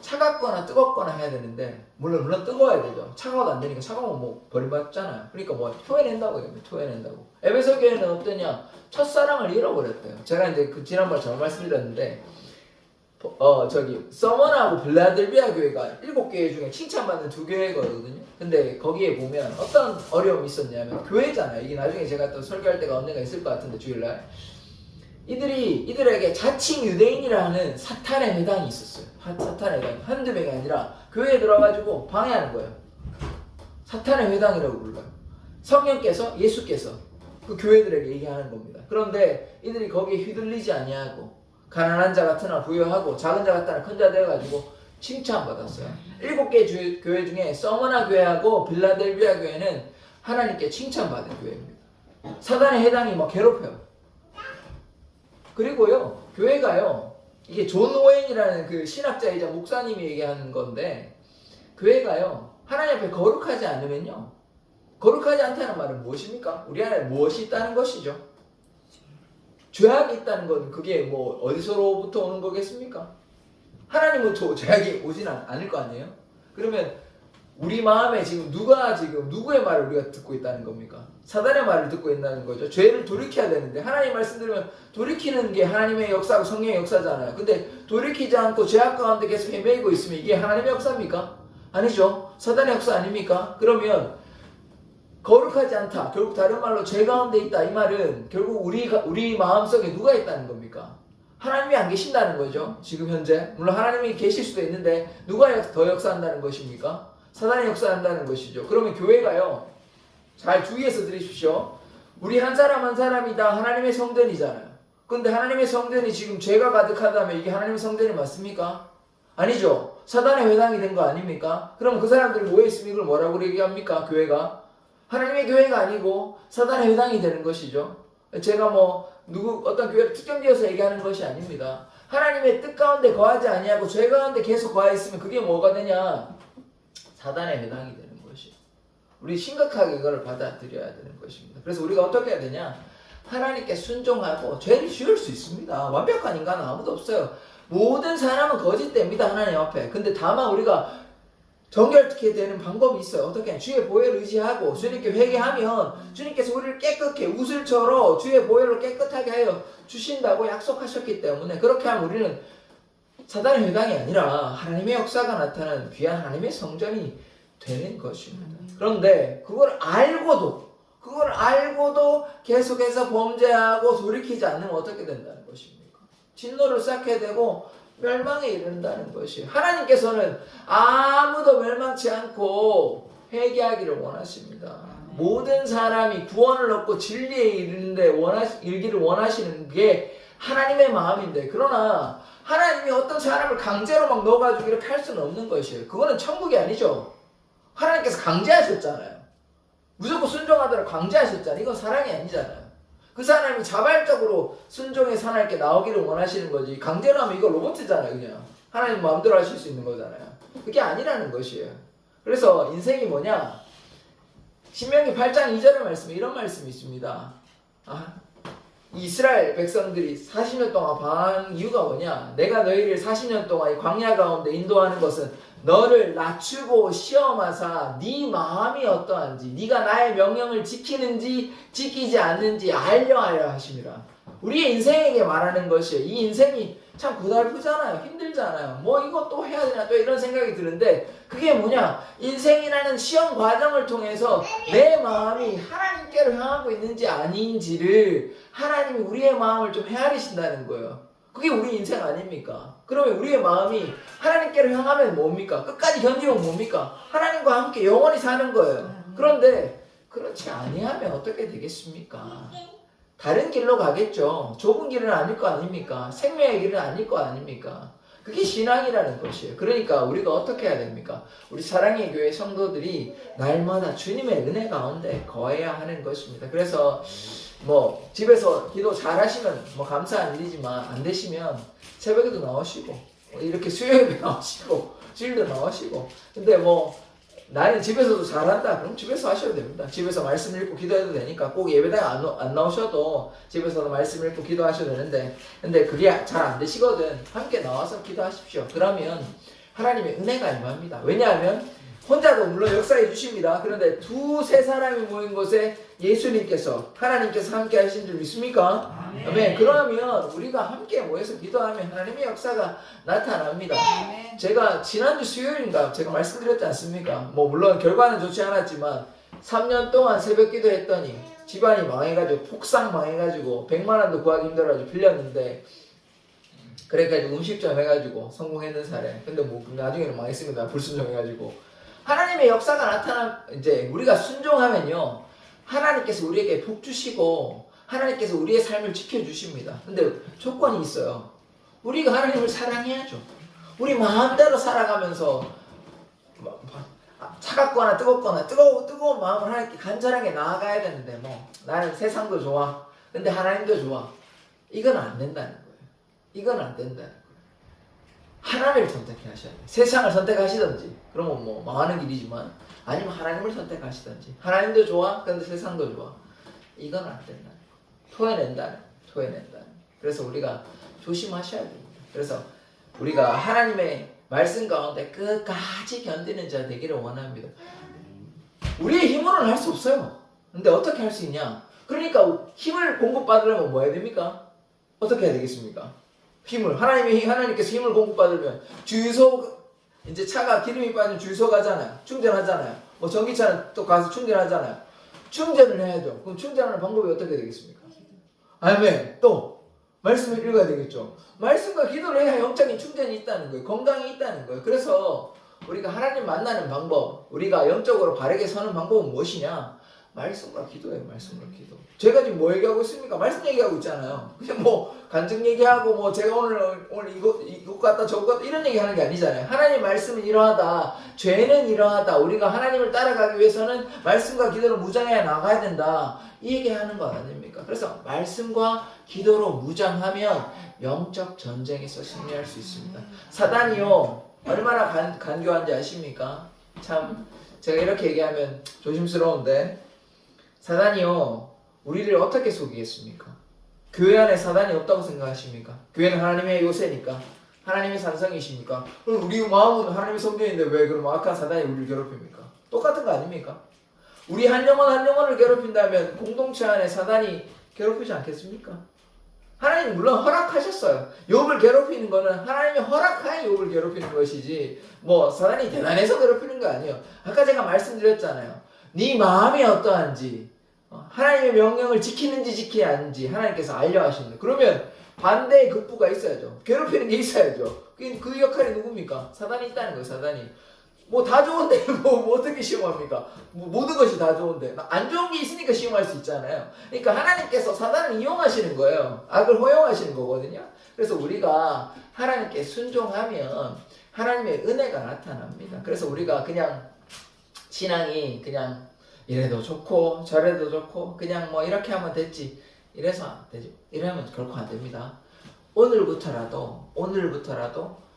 A: 차갑거나 뜨겁거나 해야 되는데 물론 뜨거워야 되죠. 차가워도 안 되니까 차가우면 뭐 버림받잖아요. 그러니까 뭐 토해낸다고 해요. 토해낸다고. 에베소 교회는 어떠냐? 첫사랑을 잃어버렸대요. 제가 이제 그 지난번에 잘 말씀드렸는데 서머나하고 빌라델비아 교회가 7교회 중에 칭찬받는 2교회거든요. 근데 거기에 보면 어떤 어려움이 있었냐면 교회잖아요. 이게 나중에 제가 또 설교할 때가 언젠가 있을 것 같은데 주일날 이들에게 자칭 유대인이라는 사탄의 회당이 있었어요. 사탄의 회당. 한두 명이 아니라 교회에 들어가지고 방해하는 거예요. 사탄의 회당이라고 불러요. 성령께서 예수께서 그 교회들에게 얘기하는 겁니다. 그런데 이들이 거기에 휘둘리지 아니하고 가난한 자 같으나 부유하고 작은 자 같으나 큰 자 되어가지고 칭찬받았어요. 7개 교회 중에 서머나 교회하고 빌라델비아 교회는 하나님께 칭찬받은 교회입니다. 사단의 회당이 막 괴롭혀요. 그리고요, 교회가요, 이게 존 오웬이라는 그 신학자이자 목사님이 얘기하는 건데, 교회가요, 하나님 앞에 거룩하지 않으면요, 거룩하지 않다는 말은 무엇입니까? 우리 안에 무엇이 있다는 것이죠? 죄악이 있다는 건 그게 뭐 어디서로부터 오는 거겠습니까? 하나님부터 죄악이 오진 않을 거 아니에요? 그러면 우리 마음에 지금 누구의 말을 우리가 듣고 있다는 겁니까? 사단의 말을 듣고 있다는 거죠. 죄를 돌이켜야 되는데 하나님 말씀 들으면 돌이키는 게 하나님의 역사고 성령의 역사잖아요. 근데 돌이키지 않고 죄악 가운데 계속 헤매고 있으면 이게 하나님의 역사입니까? 아니죠. 사단의 역사 아닙니까? 그러면 거룩하지 않다. 결국 다른 말로 죄 가운데 있다. 이 말은 결국 우리 마음속에 누가 있다는 겁니까? 하나님이 안 계신다는 거죠. 지금 현재. 물론 하나님이 계실 수도 있는데 누가 더 역사한다는 것입니까? 사단이 역사한다는 것이죠. 그러면 교회가요, 잘 주의해서 들으십시오. 우리 한 사람 한 사람이 다 하나님의 성전이잖아요. 근데 하나님의 성전이 지금 죄가 가득하다면 이게 하나님의 성전이 맞습니까? 아니죠. 사단의 회당이 된 거 아닙니까? 그럼 그 사람들이 뭐에 있으면 이걸 뭐라고 얘기합니까? 교회가? 하나님의 교회가 아니고 사단의 회당이 되는 것이죠. 제가 뭐 어떤 교회를 특정지어서 얘기하는 것이 아닙니다. 하나님의 뜻 가운데 거하지 아니하고 죄 가운데 계속 거하 있으면 그게 뭐가 되냐? 사단의 회당이 되는 것이에요. 우리 심각하게 이걸 받아들여야 되는 것입니다. 그래서 우리가 어떻게 해야 되냐? 하나님께 순종하고 죄를 지을 수 있습니다. 완벽한 인간은 아무도 없어요. 모든 사람은 거짓됩니다. 하나님 앞에. 근데 다만 우리가 정결케 되는 방법이 있어요. 어떻게 하냐? 주의 보혈을 의지하고 주님께 회개하면 주님께서 우리를 깨끗게 우슬처럼 주의 보혈로 깨끗하게 하여 주신다고 약속하셨기 때문에 그렇게 하면 우리는 사단의 회당이 아니라 하나님의 역사가 나타나는 귀한 하나님의 성전이 되는 것입니다. 그런데 그걸 알고도 계속해서 범죄하고 돌이키지 않으면 어떻게 된다는 것입니까? 진노를 쌓게 되고 멸망에 이른다는 것이에요. 하나님께서는 아무도 멸망치 않고 회개하기를 원하십니다. 모든 사람이 구원을 얻고 진리에 이르기를 원하시는 게 하나님의 마음인데, 그러나 하나님이 어떤 사람을 강제로 막 넣어가지고 이렇게 할 수는 없는 것이에요. 그거는 천국이 아니죠. 하나님께서 강제하셨잖아요. 무조건 순종하도록 강제하셨잖아요. 이건 사랑이 아니잖아요. 그 사람이 자발적으로 순종해서 하나님께 나오기를 원하시는 거지, 강제로 하면 이거 로봇이잖아요. 그냥 하나님 마음대로 하실 수 있는 거잖아요. 그게 아니라는 것이에요. 그래서 인생이 뭐냐, 신명기 8장 2절의 말씀에 이런 말씀이 있습니다. 이스라엘 백성들이 40년 동안 방황한 이유가 뭐냐, 내가 너희를 40년 동안 이 광야 가운데 인도하는 것은 너를 낮추고 시험하사 네 마음이 어떠한지, 네가 나의 명령을 지키는지 지키지 않는지 알려 하려 하심이라. 우리의 인생에게 말하는 것이에요. 이 인생이 참 고달프잖아요. 힘들잖아요. 뭐 이거 또 해야 되나, 또 이런 생각이 드는데, 그게 뭐냐, 인생이라는 시험 과정을 통해서 내 마음이 하나님께로 향하고 있는지 아닌지를 하나님이 우리의 마음을 좀 헤아리신다는 거예요. 그게 우리 인생 아닙니까? 그러면 우리의 마음이 하나님께로 향하면 뭡니까? 끝까지 견디면 뭡니까? 하나님과 함께 영원히 사는 거예요. 그런데 그렇지 아니하면 어떻게 되겠습니까? 다른 길로 가겠죠. 좁은 길은 아닐 거 아닙니까? 생명의 길은 아닐 거 아닙니까? 그게 신앙이라는 것이에요. 그러니까 우리가 어떻게 해야 됩니까? 우리 사랑의 교회 성도들이 날마다 주님의 은혜 가운데 거해야 하는 것입니다. 그래서 뭐 집에서 기도 잘 하시면 뭐 감사한 일이지만, 안 되시면 새벽에도 나오시고 이렇게 수요일에 나오시고 주일도 나오시고, 근데 뭐 나는 집에서도 잘한다, 그럼 집에서 하셔도 됩니다. 집에서 말씀 읽고 기도해도 되니까, 꼭 예배당에 안 나오셔도 집에서도 말씀 읽고 기도하셔도 되는데, 근데 그게 잘 안 되시거든, 함께 나와서 기도하십시오. 그러면 하나님의 은혜가 임합니다. 왜냐하면 혼자도 물론 역사해 주십니다. 그런데 두세 사람이 모인 곳에 예수님께서, 하나님께서 함께 하신 줄 믿습니까? 아멘. 그러면 우리가 함께 모여서 기도하면 하나님의 역사가 나타납니다. 제가 지난주 수요일인가 제가 말씀드렸지 않습니까? 뭐 물론 결과는 좋지 않았지만 3년 동안 새벽 기도했더니 집안이 망해가지고, 폭삭 망해가지고 100만 원도 구하기 힘들어가지고 빌렸는데, 그래가지고 음식점 해가지고 성공했는 사례. 근데 뭐 나중에는 망했습니다. 불순종해가지고. 하나님의 역사가 이제 우리가 순종하면요, 하나님께서 우리에게 복 주시고 하나님께서 우리의 삶을 지켜주십니다. 근데 조건이 있어요. 우리가 하나님을 사랑해야죠. 우리 마음대로 살아가면서 차갑거나 뜨겁거나 뜨거운 마음을 하나님께 간절하게 나아가야 되는데, 뭐 나는 세상도 좋아, 근데 하나님도 좋아, 이건 안 된다는 거예요. 이건 안 된다는 거예요. 하나님을 선택해 하셔야 돼요. 세상을 선택하시든지, 그러면 뭐 망하는 길이지만, 아니면 하나님을 선택하시든지. 하나님도 좋아, 근데 세상도 좋아, 이건 안 된다는 거예요. 토해낸다는. 그래서 우리가 조심하셔야 됩니다. 그래서 우리가 하나님의 말씀 가운데 끝까지 견디는 자 되기를 원합니다. 우리의 힘으로는 할 수 없어요. 근데 어떻게 할 수 있냐? 그러니까 힘을 공급받으려면 뭐 해야 됩니까? 어떻게 해야 되겠습니까? 하나님께서 힘을 공급받으면 주유소, 이제 차가 기름이 빠지면 주유소 가잖아요. 충전하잖아요. 뭐 전기차는 또 가서 충전하잖아요. 충전을 해야죠. 그럼 충전하는 방법이 어떻게 되겠습니까? 아멘. 또 말씀을 읽어야 되겠죠. 말씀과 기도를 해야 영적인 충전이 있다는 거예요. 건강이 있다는 거예요. 그래서 우리가 하나님 만나는 방법, 우리가 영적으로 바르게 서는 방법은 무엇이냐? 말씀과 기도예요. 말씀과 기도. 제가 지금 뭐 얘기하고 있습니까? 말씀 얘기하고 있잖아요. 그냥 뭐 간증 얘기하고 뭐 제가 오늘 이것 같다 저것 같다 이런 얘기하는 게 아니잖아요. 하나님 말씀은 이러하다, 죄는 이러하다, 우리가 하나님을 따라가기 위해서는 말씀과 기도로 무장해 나가야 된다, 이 얘기하는 것 아닙니까? 그래서 말씀과 기도로 무장하면 영적 전쟁에서 승리할 수 있습니다. 사단이요 얼마나 간교한지 아십니까? 참 제가 이렇게 얘기하면 조심스러운데, 사단이요 우리를 어떻게 속이겠습니까? 교회 안에 사단이 없다고 생각하십니까? 교회는 하나님의 요새니까, 하나님의 산성이십니까? 그럼 우리 마음은 하나님의 성전인데 왜 그럼 악한 사단이 우리를 괴롭힙니까? 똑같은 거 아닙니까? 우리 한 영혼을 괴롭힌다면 공동체 안에 사단이 괴롭히지 않겠습니까? 하나님 물론 허락하셨어요. 욥을 괴롭히는 거는 하나님이 허락하에 욥을 괴롭히는 것이지 뭐 사단이 대단해서 괴롭히는 거 아니에요. 아까 제가 말씀드렸잖아요. 네 마음이 어떠한지 하나님의 명령을 지키는지 지키지 않는지 하나님께서 알려하십니다. 그러면 반대의 극부가 있어야죠. 괴롭히는 게 있어야죠. 그 역할이 누굽니까? 사단이 있다는 거예요. 사단이. 뭐 다 좋은데 뭐 어떻게 시험합니까? 뭐 모든 것이 다 좋은데 안 좋은 게 있으니까 시험할 수 있잖아요. 그러니까 하나님께서 사단을 이용하시는 거예요. 악을 허용하시는 거거든요. 그래서 우리가 하나님께 순종하면 하나님의 은혜가 나타납니다. 그래서 우리가 그냥 신앙이 그냥 이래도 좋고 저래도 좋고 그냥 뭐 이렇게 하면 됐지 이래서 안 되죠. 이러면 결코 안 됩니다. 오늘부터라도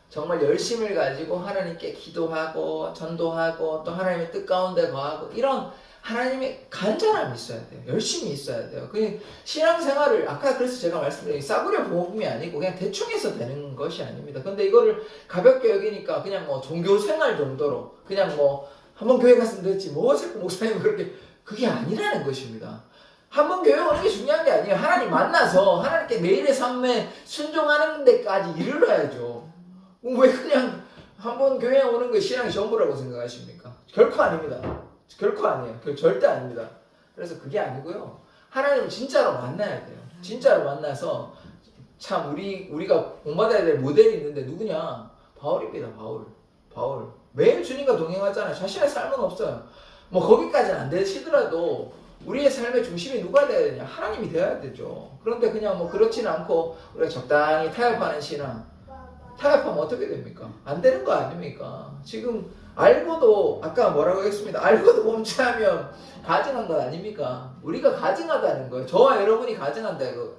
A: 정말 열심을 가지고 하나님께 기도하고 전도하고 또 하나님의 뜻 가운데 거하고 이런 하나님의 간절함이 있어야 돼요. 열심히 있어야 돼요. 그 신앙생활을 아까 그래서 제가 말씀드린 싸구려 복음이 아니고 그냥 대충 해서 되는 것이 아닙니다. 근데 이거를 가볍게 여기니까 그냥 뭐 종교생활 정도로 그냥 뭐 한번 교회 갔으면 됐지 뭐 자꾸 목사님 그렇게 그게 아니라는 것입니다. 한번 교회 오는 게 중요한 게 아니에요. 하나님 만나서 하나님께 매일의 삶에 순종하는 데까지 이르러야죠. 왜 그냥 한번 교회 오는 게 신앙이 전부라고 생각하십니까? 결코 아닙니다. 결코 아니에요. 절대 아닙니다. 그래서 그게 아니고요. 하나님을 진짜로 만나야 돼요. 진짜로 만나서 참 우리가 본받아야 될 모델이 있는데 누구냐? 바울입니다. 바울. 매일 주님과 동행하잖아요. 자신의 삶은 없어요. 뭐 거기까지는 안 되시더라도 우리의 삶의 중심이 누가 돼야 되냐? 하나님이 되어야 되죠. 그런데 그냥 뭐 그렇지는 않고 우리가 적당히 타협하는 신앙. 타협하면 어떻게 됩니까? 안 되는 거 아닙니까? 지금 알고도 아까 뭐라고 했습니다. 알고도 범죄하면 가증한 것 아닙니까? 우리가 가증하다는 거예요. 저와 여러분이 가증한다는 거예요.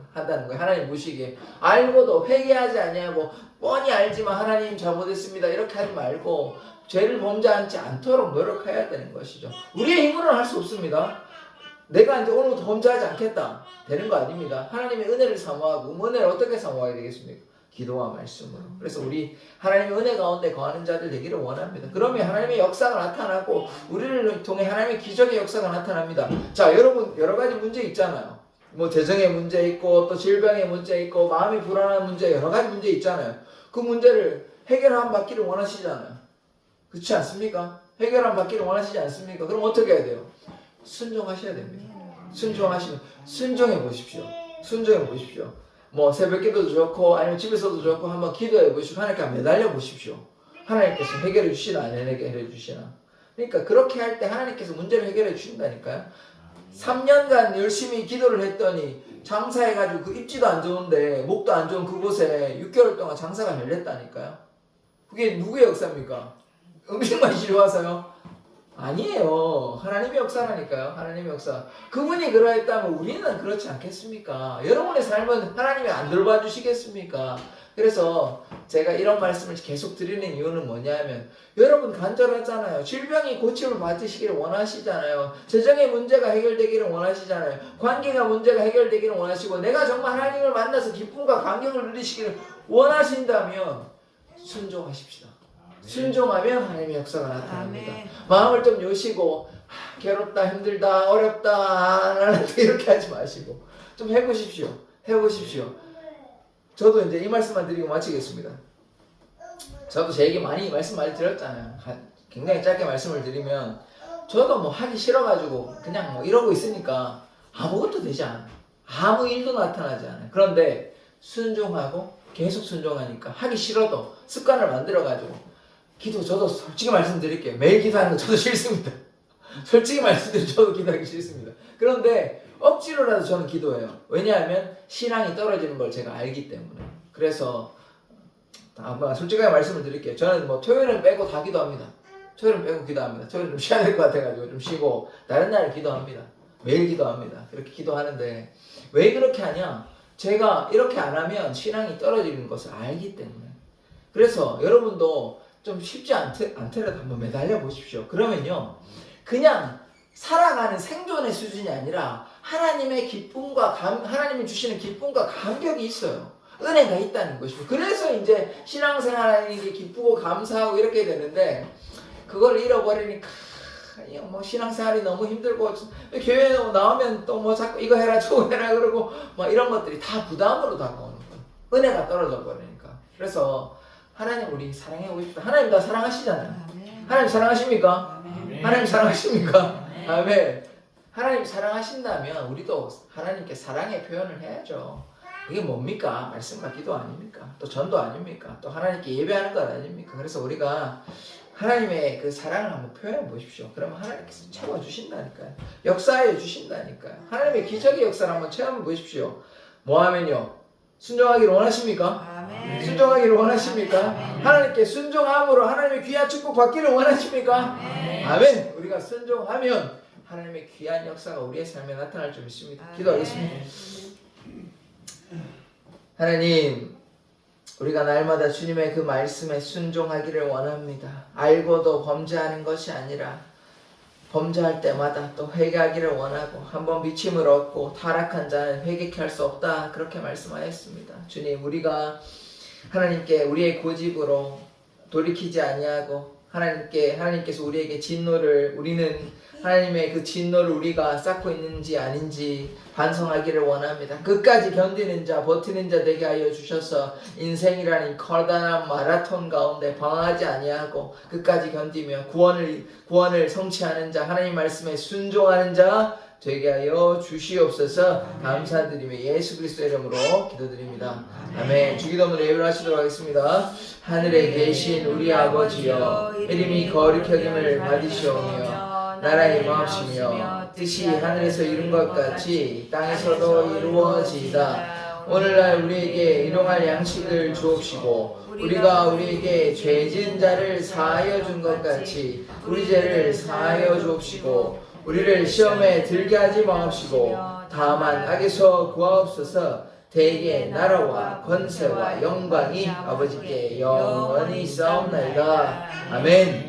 A: 하나님 무시기에. 알고도 회개하지 아니하고 뻔히 알지만 하나님 잘못했습니다. 이렇게 하지 말고 죄를 범죄하지 않도록 노력해야 되는 것이죠. 우리의 힘으로는 할 수 없습니다. 내가 이제 오늘부터 범죄하지 않겠다. 되는 거 아닙니다. 하나님의 은혜를 사모하고 은혜를 어떻게 사모해야 되겠습니까? 기도와 말씀으로. 그래서 우리 하나님의 은혜 가운데 거하는 자들 되기를 원합니다. 그러면 하나님의 역사가 나타나고 우리를 통해 하나님의 기적의 역사가 나타납니다. 자, 여러분 여러 가지 문제 있잖아요. 뭐 재정의 문제 있고 또 질병의 문제 있고 마음이 불안한 문제 여러 가지 문제 있잖아요. 그 문제를 해결함 받기를 원하시잖아요. 그렇지 않습니까? 해결함 받기를 원하시지 않습니까? 그럼 어떻게 해야 돼요? 순종하셔야 됩니다. 순종해 보십시오. 뭐 새벽기도도 좋고 아니면 집에서도 좋고 한번 기도해 보시고 하나님께 매달려 보십시오. 하나님께서 해결해 주시나 안 해결해 주시나. 그러니까 그렇게 할 때 하나님께서 문제를 해결해 주신다니까요. 3년간 열심히 기도를 했더니 장사해가지고 그 입지도 안 좋은데 목도 안 좋은 그곳에 6개월 동안 장사가 잘 됐다니까요. 그게 누구의 역사입니까? 음식만 좋아서요? 아니에요. 하나님의 역사라니까요. 하나님의 역사. 그분이 그러했다면 우리는 그렇지 않겠습니까? 여러분의 삶은 하나님이 안 돌봐주시겠습니까? 그래서 제가 이런 말씀을 계속 드리는 이유는 뭐냐면 여러분 간절하잖아요. 질병이 고침을 받으시기를 원하시잖아요. 재정의 문제가 해결되기를 원하시잖아요. 관계가 문제가 해결되기를 원하시고 내가 정말 하나님을 만나서 기쁨과 감격을 누리시기를 원하신다면 순종하십시다. 순종하면 하나님의 역사가 나타납니다. 아멘. 마음을 좀 여시고 괴롭다 힘들다 어렵다 나한테 이렇게 하지 마시고 좀 해보십시오. 저도 이제 이 말씀만 드리고 마치겠습니다. 저도 제 얘기 말씀 많이 드렸잖아요. 굉장히 짧게 말씀을 드리면 저도 뭐 하기 싫어가지고 그냥 뭐 이러고 있으니까 아무것도 되지 않아요. 아무 일도 나타나지 않아요. 그런데 순종하고 계속 순종하니까 하기 싫어도 습관을 만들어가지고 기도 저도 솔직히 말씀드릴게요. 매일 기도하는 거 저도 싫습니다. 솔직히 말씀드리면 저도 기도하기 싫습니다. 그런데 억지로라도 저는 기도해요. 왜냐하면 신앙이 떨어지는 걸 제가 알기 때문에. 그래서 솔직하게 말씀을 드릴게요. 저는 뭐 토요일은 빼고 다 기도합니다. 토요일은 좀 쉬어야 될 것 같아가지고 좀 쉬고 다른 날은 기도합니다. 매일 기도합니다. 그렇게 기도하는데 왜 그렇게 하냐? 제가 이렇게 안 하면 신앙이 떨어지는 것을 알기 때문에. 그래서 여러분도 좀 쉽지 않더라도 한번 매달려 보십시오. 그러면요, 그냥 살아가는 생존의 수준이 아니라 하나님의 기쁨과 하나님이 주시는 기쁨과 감격이 있어요. 은혜가 있다는 것이고. 그래서 이제 신앙생활이 기쁘고 감사하고 이렇게 되는데 그걸 잃어버리니까 뭐 신앙생활이 너무 힘들고 교회에 나오면 또 뭐 자꾸 이거 해라 저거 해라 그러고 뭐 이런 것들이 다 부담으로 다가오는 거예요. 은혜가 떨어져 버리니까. 그래서 하나님 우리 사랑해 보십시오. 하나님 다 사랑하시잖아요. 하나님 사랑하십니까? 하나님 사랑하십니까? 아멘. 하나님 사랑하신다면 우리도 하나님께 사랑의 표현을 해야죠. 이게 뭡니까? 말씀과 기도 아닙니까? 또 전도 아닙니까? 또 하나님께 예배하는 것 아닙니까? 그래서 우리가 하나님의 그 사랑을 한번 표현해 보십시오. 그러면 하나님께서 채워주신다니까요. 역사해 주신다니까요. 하나님의 기적의 역사를 한번 체험해 보십시오. 뭐 하면요? 순종하기를 원하십니까?
B: 아멘.
A: 순종하기를 원하십니까?
B: 아멘.
A: 하나님께 순종함으로 하나님의 귀한 축복 받기를 원하십니까?
B: 아멘.
A: 아멘. 우리가 순종하면 하나님의 귀한 역사가 우리의 삶에 나타날 줄 믿습니다. 기도하겠습니다. 하나님, 우리가 날마다 주님의 그 말씀에 순종하기를 원합니다. 알고도 범죄하는 것이 아니라 범죄할 때마다 또 회개하기를 원하고 한번 미침을 얻고 타락한 자는 회개케 할 수 없다. 그렇게 말씀하였습니다. 주님, 우리가 하나님께 우리의 고집으로 돌이키지 아니하고 하나님께서 우리에게 진노를 우리는 하나님의 그 진노를 우리가 쌓고 있는지 아닌지 반성하기를 원합니다. 끝까지 견디는 자, 버티는 자 되게 하여 주셔서 인생이라는 커다란 마라톤 가운데 방황하지 아니하고 끝까지 견디며 구원을 성취하는 자, 하나님 말씀에 순종하는 자 되게 하여 주시옵소서. 감사드리며 예수 그리스도의 이름으로 기도드립니다. 아멘. 주기도문으로 예배를 하시도록 하겠습니다. 하늘에 계신 우리 아버지여, 이름이 거룩히 여김을 받으시오며 나라의 임하옵시며 뜻이 하늘에서 이룬 것 같이 땅에서도 이루어지이다. 오늘날 우리에게 일용할 양식을 주옵시고 우리가 우리에게 죄 지은 자를 사하여 준 것 같이 우리 죄를 사하여 주옵시고 우리를 시험에 들게 하지 마옵시고 다만 악에서 구하옵소서. 대개 나라와 권세와 영광이 아버지께 영원히 있사옵나이다. 아멘.